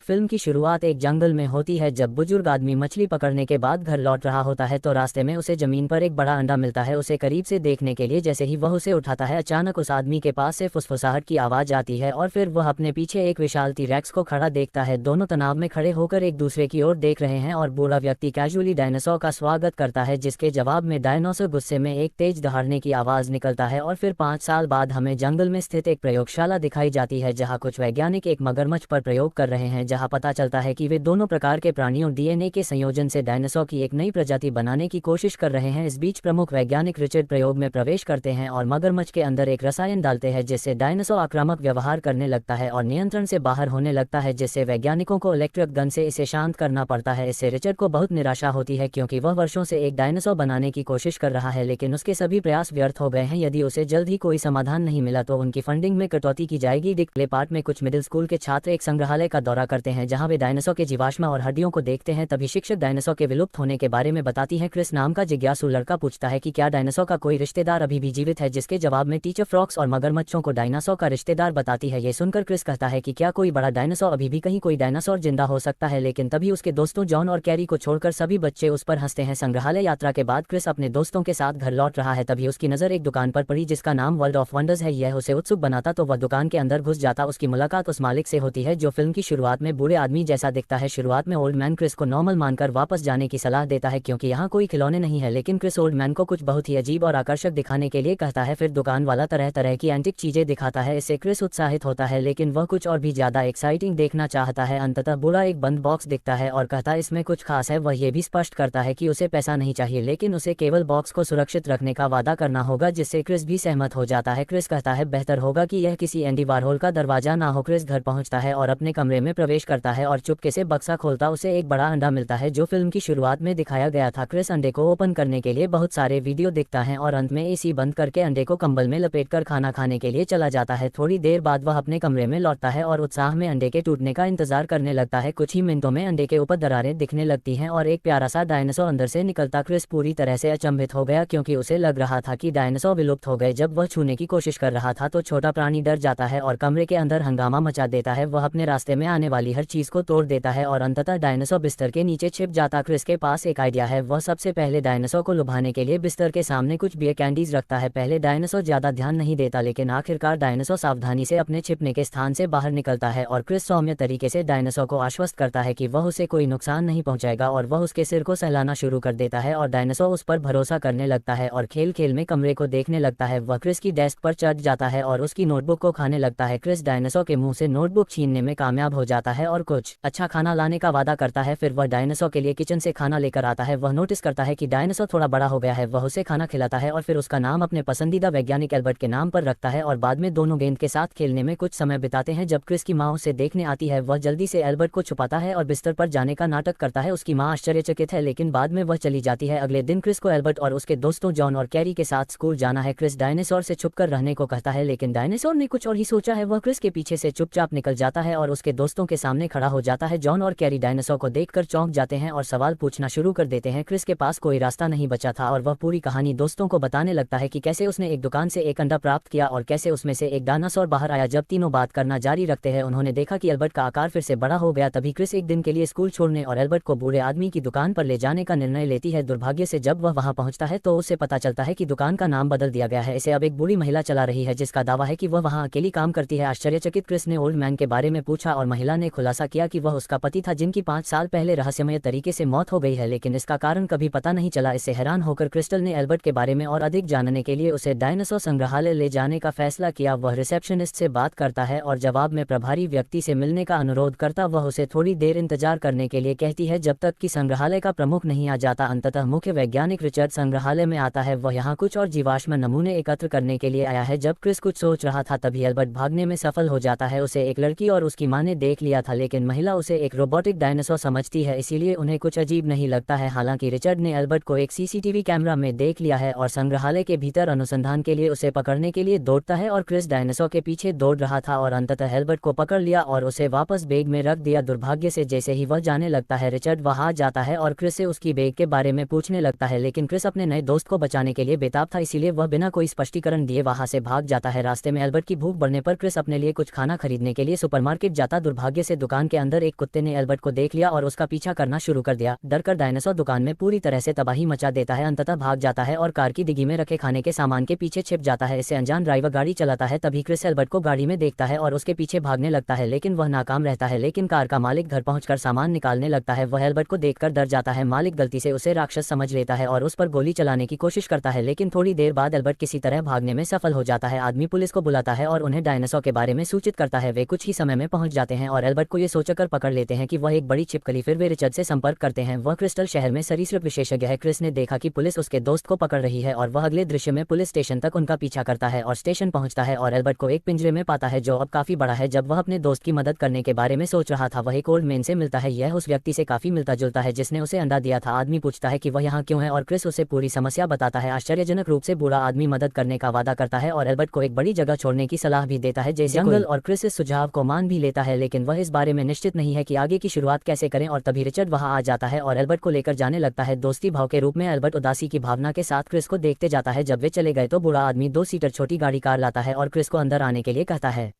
Film की शुरुआत एक जंगल में होती है जब बुजुर्ग आदमी मछली पकड़ने के बाद घर लौट रहा होता है तो रास्ते में उसे जमीन पर एक बड़ा अंडा मिलता है। उसे करीब से देखने के लिए जैसे ही वह उसे उठाता है अचानक उस आदमी के पास से फुसफुसाहट की आवाज आती है और फिर वह अपने पीछे एक विशाल टी-रेक्स को खड़ा देखता है। दोनों तनाव में खड़े होकर एक दूसरे की ओर देख रहे हैं और बूढ़ा व्यक्ति कैजुअली डायनासोर का स्वागत करता है जिसके जवाब में डायनासोर गुस्से में एक तेज दहाड़ने की आवाज निकलता है। और फिर 5 साल बाद हमें जंगल में स्थित एक प्रयोगशाला दिखाई जाती है जहां कुछ वैज्ञानिक एक मगरमच्छ पर प्रयोग कर रहे हैं, जहां पता चलता है कि वे दोनों प्रकार के प्राणियों डीएनए के संयोजन से डायनासोर की एक नई प्रजाति बनाने की कोशिश कर रहे हैं। इस बीच प्रमुख वैज्ञानिक रिचर्ड प्रयोग में प्रवेश करते हैं और मगरमच्छ के अंदर एक रसायन डालते हैं जिससे डायनासोर आक्रामक व्यवहार करने लगता है और नियंत्रण से बाहर होने लगता है, जिससे वैज्ञानिकों को इलेक्ट्रिक गन से इसे शांत करना पड़ता है। इससे रिचर्ड को बहुत निराशा होती है क्योंकि वह वर्षों से एक डायनासोर बनाने की कोशिश कर रहा है लेकिन उसके सभी प्रयास व्यर्थ हो गए हैं। यदि उसे जल्द ही कोई समाधान नहीं मिला तो उनकी फंडिंग में कटौती की जाएगी। डिस्प्ले पार्ट में कुछ मिडिल स्कूल के छात्र एक संग्रहालय का दौरा करते हैं जहां वे डायनासोर के जीवाश्म और हड्डियों को देखते हैं। तभी शिक्षक डायनासोर के विलुप्त होने के बारे में बताती है। क्रिस नाम का जिज्ञासु लड़का पूछता है कि क्या डायनासोर का कोई रिश्तेदार अभी भी जीवित है, जिसके जवाब में टीचर फ्रॉक्स और मगरमच्छों को डायनासोर का रिश्तेदार बताती है। ये सुनकर क्रिस कहता है कि क्या कोई बड़ा डायनासोर अभी भी कहीं कोई डायनासोर जिंदा हो सकता है, लेकिन तभी उसके दोस्तों जॉन और कैरी को छोड़कर सभी बच्चे उस पर हंसते हैं। संग्रहालय यात्रा के बाद क्रिस अपने दोस्तों के साथ घर लौट रहा है तभी उसकी नजर एक दुकान पर पड़ी जिसका नाम वर्ल्ड ऑफ वंडर्स है। यह उसे उत्सुक बनाता तो वह दुकान के अंदर घुस जाता। उसकी मुलाकात उस मालिक से होती है जो फिल्म की शुरुआत में बूढ़े आदमी जैसा दिखता है। शुरुआत में ओल्ड मैन क्रिस को नॉर्मल मानकर वापस जाने की सलाह देता है क्योंकि यहाँ कोई खिलौने नहीं है, लेकिन क्रिस ओल्ड मैन को कुछ बहुत ही अजीब और आकर्षक दिखाने के लिए कहता है। फिर दुकान वाला तरह तरह की एंटिक चीजें दिखाता है। इससे क्रिस उत्साहित होता है लेकिन वह कुछ और भी ज्यादा एक्साइटिंग देखना चाहता है। अंततः बूढ़ा एक बंद बॉक्स दिखता है और कहता है इसमें कुछ खास है। वह ये भी स्पष्ट करता है कि उसे पैसा नहीं चाहिए लेकिन उसे केवल बॉक्स को सुरक्षित रखने का वादा करना होगा, जिससे क्रिस भी सहमत हो जाता है। क्रिस कहता है बेहतर होगा कि यह किसी एंडी वारहोल का दरवाजा ना हो। क्रिस घर पहुंचता है और अपने कमरे में प्रवेश करता है और चुपके से बक्सा खोलता उसे एक बड़ा अंडा मिलता है जो फिल्म की शुरुआत में दिखाया गया था। क्रिस अंडे को ओपन करने के लिए बहुत सारे वीडियो देखता है और अंत में एसी बंद करके अंडे को कंबल में लपेटकर खाना खाने के लिए चला जाता है। थोड़ी देर बाद वह अपने कमरे में लौटता है और उत्साह में अंडे के टूटने का इंतजार करने लगता है। कुछ ही मिनटों में अंडे के ऊपर दरारें दिखने लगती हैं और एक प्यारा सा डायनासोर अंदर से निकलता। क्रिस पूरी तरह से अचंभित हो गया क्योंकि उसे लग रहा था कि डायनासोर विलुप्त हो गए। जब वह छूने की कोशिश कर रहा था तो छोटा प्राणी डर जाता है और कमरे के अंदर हंगामा मचा देता है। वह अपने रास्ते में आने वाली हर चीज को तोड़ देता है और अंततः डायनासोर बिस्तर के नीचे छिप जाता। क्रिस के पास एक आइडिया है। वह सबसे पहले डायनासोर को लुभाने के लिए बिस्तर के सामने कुछ बियर कैंडीज रखता है। पहले डायनासोर ज्यादा ध्यान नहीं देता लेकिन आखिरकार डायनासोर सावधानी से अपने छिपने के स्थान से बाहर निकलता है और क्रिस सौम्य तरीके से डायनासोर को आश्वस्त करता है कि वह उसे कोई नुकसान नहीं पहुंचाएगा और वह उसके सिर को सहलाना शुरू कर देता है और डायनासोर उस पर भरोसा करने लगता है और खेल खेल में कमरे को देखने लगता है। वह क्रिस की डेस्क पर चढ़ जाता है और उसकी नोटबुक को खाने लगता है। क्रिस डायनासोर के मुंह से नोटबुक छीनने में कामयाब हो जाता है और कुछ अच्छा खाना लाने का वादा करता है। फिर वह डायनासोर के लिए किचन से खाना लेकर आता है। वह नोटिस करता है कि डायनासोर थोड़ा बड़ा हो गया है। वह उसे खाना खिलाता है और फिर उसका नाम अपने पसंदीदा वैज्ञानिक एल्बर्ट के नाम पर रखता है और बाद में दोनों गेंद के साथ खेलने में कुछ समय बिताते हैं। जब क्रिस की माँ उसे देखने आती है वह जल्दी से एल्बर्ट को छुपाता है और बिस्तर पर जाने का नाटक करता है। उसकी माँ आश्चर्यचकित है लेकिन बाद में वह चली जाती है। अगले दिन क्रिस को एल्बर्ट और उसके दोस्तों जॉन और कैरी के साथ स्कूल जाना है। क्रिस डायनासोर से छुपकर रहने को कहता है लेकिन डायनासोर ने कुछ और ही सोचा है। वह क्रिस के पीछे से चुपचाप निकल जाता है और उसके दोस्तों के सामने खड़ा हो जाता है। जॉन और कैरी डायनासोर को देखकर चौंक जाते हैं और सवाल पूछना शुरू कर देते हैं। क्रिस के पास कोई रास्ता नहीं बचा था और वह पूरी कहानी दोस्तों को बताने लगता है कि कैसे उसने एक दुकान से एक अंडा प्राप्त किया और कैसे उसमें से एक डायनासोर बाहर आया। जब तीनों बात करना जारी रखते हैं उन्होंने देखा कि एल्बर्ट का आकार फिर से बड़ा हो गया। तभी क्रिस एक दिन के लिए स्कूल छोड़ने और एल्बर्ट को बूढ़े आदमी की दुकान पर ले जाने का निर्णय लेती है। दुर्भाग्य से जब वह वहां पहुंचता है तो उसे पता चलता है कि दुकान का नाम बदल दिया गया है। इसे अब एक बूढ़ी महिला चला रही है जिसका दावा है कि वह वहां अकेली काम करती है। आश्चर्यचकित क्रिस ने ओल्ड मैन के बारे में पूछा और महिला ने खुलासा किया कि वह उसका पति था जिनकी 5 साल पहले रहस्यमय तरीके से मौत हो गई है लेकिन इसका कारण कभी पता नहीं चला। इससे हैरान होकर क्रिस्टल ने एल्बर्ट के बारे में और अधिक जानने के लिए उसे डायनासोर संग्रहालय ले जाने का फैसला किया। वह रिसेप्शनिस्ट से बात करता है और जवाब में प्रभारी व्यक्ति से मिलने का अनुरोध करता। वह उसे थोड़ी देर इंतजार करने के लिए कहती है जब तक कि संग्रहालय का प्रमुख नहीं आ जाता। अंततः मुख्य वैज्ञानिक रिचर्ड संग्रहालय में आता है। वह यहाँ कुछ और जीवाश्म नमूने एकत्र करने के लिए आया है। जब क्रिस कुछ सोच रहा था तभी एल्बर्ट भागने में सफल हो जाता है। उसे एक लड़की और उसकी मां ने देख लिया था लेकिन महिला उसे एक रोबोटिक डायनासोर समझती है, इसीलिए उन्हें कुछ अजीब नहीं लगता है। हालांकि रिचर्ड ने एल्बर्ट को एक सीसीटीवी कैमरा में देख लिया है और संग्रहालय के भीतर अनुसंधान के लिए उसे पकड़ने के लिए दौड़ता है और क्रिस डायनासोर के पीछे दौड़ रहा था और अंततः एल्बर्ट को पकड़ लिया और उसे वापस बैग में रख दिया। दुर्भाग्य से जैसे ही वह जाने लगता है रिचर्ड वहां जाता है और क्रिस से उसकी बैग के बारे में पूछने लगता है लेकिन क्रिस अपने नए दोस्त को बचाने के लिए बेताब था, इसीलिए वह बिना कोई स्पष्टीकरण दिए वहां से भाग जाता है। रास्ते में एल्बर्ट की भूख बढ़ने पर क्रिस अपने लिए कुछ खाना खरीदने के लिए सुपरमार्केट जाता। दुर्भाग्य से से दुकान के अंदर एक कुत्ते ने एल्बर्ट को देख लिया और उसका पीछा करना शुरू कर दिया। डरकर डायनासोर दुकान में पूरी तरह से तबाही मचा देता है, अंततः भाग जाता है और कार की डिग्गी में रखे खाने के सामान के पीछे छिप जाता है। इसे अनजान ड्राइवर गाड़ी चलाता है। तभी क्रिस एल्बर्ट को गाड़ी में देखता है और उसके पीछे भागने लगता है, लेकिन वह नाकाम रहता है। लेकिन कार का मालिक घर पहुंचकर सामान निकालने लगता है। वह एल्बर्ट को देखकर डर जाता है। मालिक गलती से उसे राक्षस समझ लेता है और उस पर गोली चलाने की कोशिश करता है, लेकिन थोड़ी देर बाद एल्बर्ट किसी तरह भागने में सफल हो जाता है। आदमी पुलिस को बुलाता है और उन्हें डायनासोर के बारे में सूचित करता है। वे कुछ ही समय में पहुंच जाते हैं और एल्बर्ट को ये सोचकर पकड़ लेते हैं कि वह एक बड़ी छिपकली। फिर वे रिचर्ड से संपर्क करते हैं। वह क्रिस्टल शहर में सरीसृप विशेषज्ञ है। क्रिस ने देखा कि पुलिस उसके दोस्त को पकड़ रही है और वह अगले दृश्य में पुलिस स्टेशन तक उनका पीछा करता है और स्टेशन पहुंचता है और एल्बर्ट को एक पिंजरे में पाता है जो अब काफी बड़ा है। जब वह अपने दोस्त की मदद करने के बारे में सोच रहा था, वह एक ओल्ड मैन से मिलता है। यह उस व्यक्ति से काफी मिलता जुलता है जिसने उसे अंडा दिया था। आदमी पूछता है कि वह यहाँ क्यों है और क्रिस उसे पूरी समस्या बताता है। आश्चर्यजनक रूप से बूढ़ा आदमी मदद करने का वादा करता है और एल्बर्ट को एक बड़ी जगह छोड़ने की सलाह भी देता है जैसे जंगल, और क्रिस इस सुझाव को मान भी लेता है, लेकिन वह इस बारे में निश्चित नहीं है कि आगे की शुरुआत कैसे करें। और तभी रिचर्ड वहां आ जाता है और एल्बर्ट को लेकर जाने लगता है। दोस्ती भाव के रूप में एल्बर्ट उदासी की भावना के साथ क्रिस को देखते जाता है। जब वे चले गए तो बूढ़ा आदमी 2 सीटर छोटी गाड़ी कार लाता है और क्रिस को अंदर आने के लिए कहता है।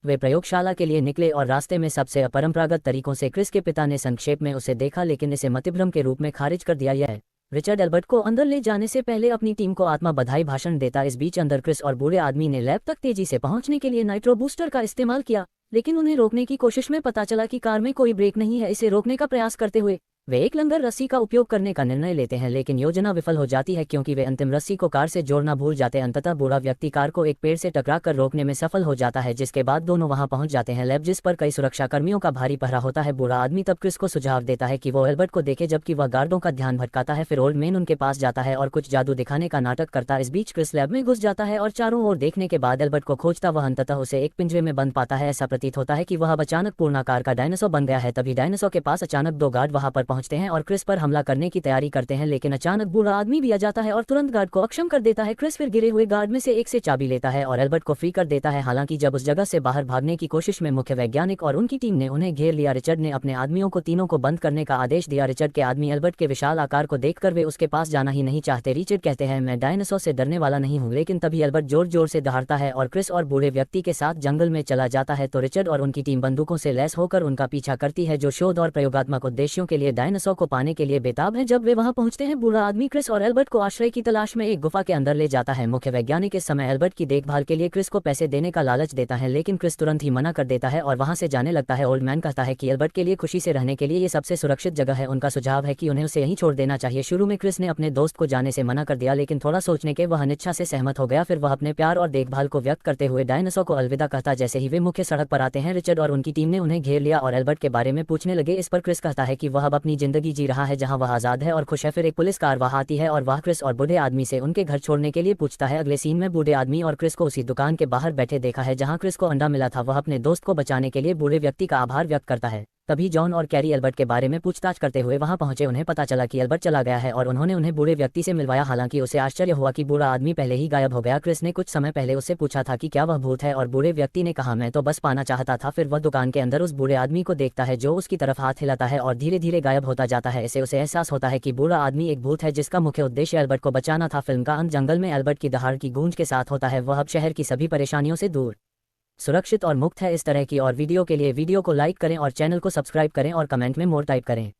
वे प्रयोगशाला के लिए निकले और रास्ते में सबसे अपरंपरागत तरीकों से क्रिस के पिता ने संक्षेप में उसे देखा, लेकिन इसे मतिभ्रम के रूप में खारिज कर दिया। यह रिचर्ड एल्बर्ट को अंदर ले जाने से पहले अपनी टीम को आत्मा बधाई भाषण देता। इस बीच अंदर क्रिस और बूढ़े आदमी ने लैब तक तेजी से पहुंचने के लिए नाइट्रो बूस्टर का इस्तेमाल किया, लेकिन उन्हें रोकने की कोशिश में पता चला कि कार में कोई ब्रेक नहीं है। इसे रोकने का प्रयास करते हुए वे एक लंगर रस्सी का उपयोग करने का निर्णय लेते हैं, लेकिन योजना विफल हो जाती है क्योंकि वे अंतिम रस्सी को कार से जोड़ना भूल जाते हैं। अंततः बूढ़ा व्यक्ति कार को एक पेड़ से टकराकर रोकने में सफल हो जाता है, जिसके बाद दोनों वहां पहुंच जाते हैं। लैब जिस पर कई सुरक्षा कर्मियों का भारी पहरा होता है। बूढ़ा आदमी तब क्रिस को सुझाव देता है कि वो एल्बर्ट को देखे, जबकि वह गार्डों का ध्यान भटकाता है। फिर ओल्ड मैन उनके पास जाता है और कुछ जादू दिखाने का नाटक करता है। इस बीच क्रिस लैब में घुस जाता है और चारों ओर देखने के बाद एल्बर्ट को खोजता। वह अंततः उसे एक पिंजरे में बंद पाता है। ऐसा प्रतीत होता है कि वह अब अचानक पूर्णाकार का डायनासोर बन गया है। तभी डायनासोर के पास अचानक 2 गार्ड वहां पर पहुंचते हैं और क्रिस पर हमला करने की तैयारी करते हैं, लेकिन अचानक बूढ़ा आदमी भी आ जाता है और तुरंत गार्ड को अक्षम कर देता है। क्रिस फिर गिरे हुए गार्ड में से एक से चाबी लेता है और एल्बर्ट को फ्री कर देता है। हालांकि जब उस जगह से बाहर भागने की कोशिश में मुख्य वैज्ञानिक और उनकी टीम ने उन्हें घेर लिया, रिचर्ड ने अपने आदमियों को तीनों को बंद करने का आदेश दिया। रिचर्ड के आदमी एल्बर्ट के विशाल आकार को देखकर वे उसके पास जाना ही नहीं चाहते। रिचर्ड कहते हैं, मैं डायनासोर से डरने वाला नहीं हूँ, लेकिन तभी एल्बर्ट जोर जोर से दहाड़ता है और क्रिस और बूढ़े व्यक्ति के साथ जंगल में चला जाता है। तो रिचर्ड और उनकी टीम बंदूकों से लैस होकर उनका पीछा करती है, जो शोध और प्रयोगात्मक उद्देश्यों के लिए डायनासोर को पाने के लिए बेताब है। जब वे वहां पहुंचते हैं, बूढ़ा आदमी क्रिस और एल्बर्ट को आश्रय की तलाश में एक गुफा के अंदर ले जाता है। मुख्य वैज्ञानिक इस समय एल्बर्ट की देखभाल के लिए क्रिस को पैसे देने का लालच देता है, लेकिन क्रिस तुरंत ही मना कर देता है और वहां से जाने लगता है। ओल्ड मैन कहता है कि एल्बर्ट के लिए खुशी से रहने के लिए ये सबसे सुरक्षित जगह है। उनका सुझाव है कि उन्हें उसे यहीं छोड़ देना चाहिए। शुरू में क्रिस ने अपने दोस्त को जाने से मना कर दिया, लेकिन थोड़ा सोचने के वह अनिच्छा से सहमत हो गया। फिर वह अपने प्यार और देखभाल को व्यक्त करते हुए डायनासोर को अलविदा कहता। जैसे ही वे मुख्य सड़क पर आते हैं, रिचर्ड और उनकी टीम ने उन्हें घेर लिया और एल्बर्ट के बारे में पूछने लगे। इस पर क्रिस कहता है कि वह अब अपनी जिंदगी जी रहा है जहां वह आजाद है और खुश है। फिर एक पुलिस कार वहां आती है और वह क्रिस और बूढ़े आदमी से उनके घर छोड़ने के लिए पूछता है। अगले सीन में बूढ़े आदमी और क्रिस को उसी दुकान के बाहर बैठे देखा है जहां क्रिस को अंडा मिला था। वह अपने दोस्त को बचाने के लिए बूढ़े व्यक्ति का आभार व्यक्त करता है। तभी जॉन और कैरी एल्बर्ट के बारे में पूछताछ करते हुए वहां पहुंचे। उन्हें पता चला कि एल्बर्ट चला गया है और उन्होंने उन्हें बूढ़े व्यक्ति से मिलवाया। हालांकि उसे आश्चर्य हुआ कि बूढ़ा आदमी पहले ही गायब हो गया। क्रिस ने कुछ समय पहले उससे पूछा था कि क्या वह भूत है, और बूढ़े व्यक्ति ने कहा, मैं तो बस पाना चाहता था। फिर वह दुकान के अंदर उस बूढ़े आदमी को देखता है जो उसकी तरफ हाथ हिलाता है और धीरे धीरे गायब होता जाता है। इसे उसे एहसास होता है कि बूढ़ा आदमी एक भूत है जिसका मुख्य उद्देश्य एल्बर्ट को बचाना था। फिल्म का अंत जंगल में एल्बर्ट की दहाड़ की गूंज के साथ होता है। वह अब शहर की सभी परेशानियों से दूर, सुरक्षित और मुक्त है। इस तरह की और वीडियो के लिए वीडियो को लाइक करें और चैनल को सब्सक्राइब करें और कमेंट में मोर टाइप करें।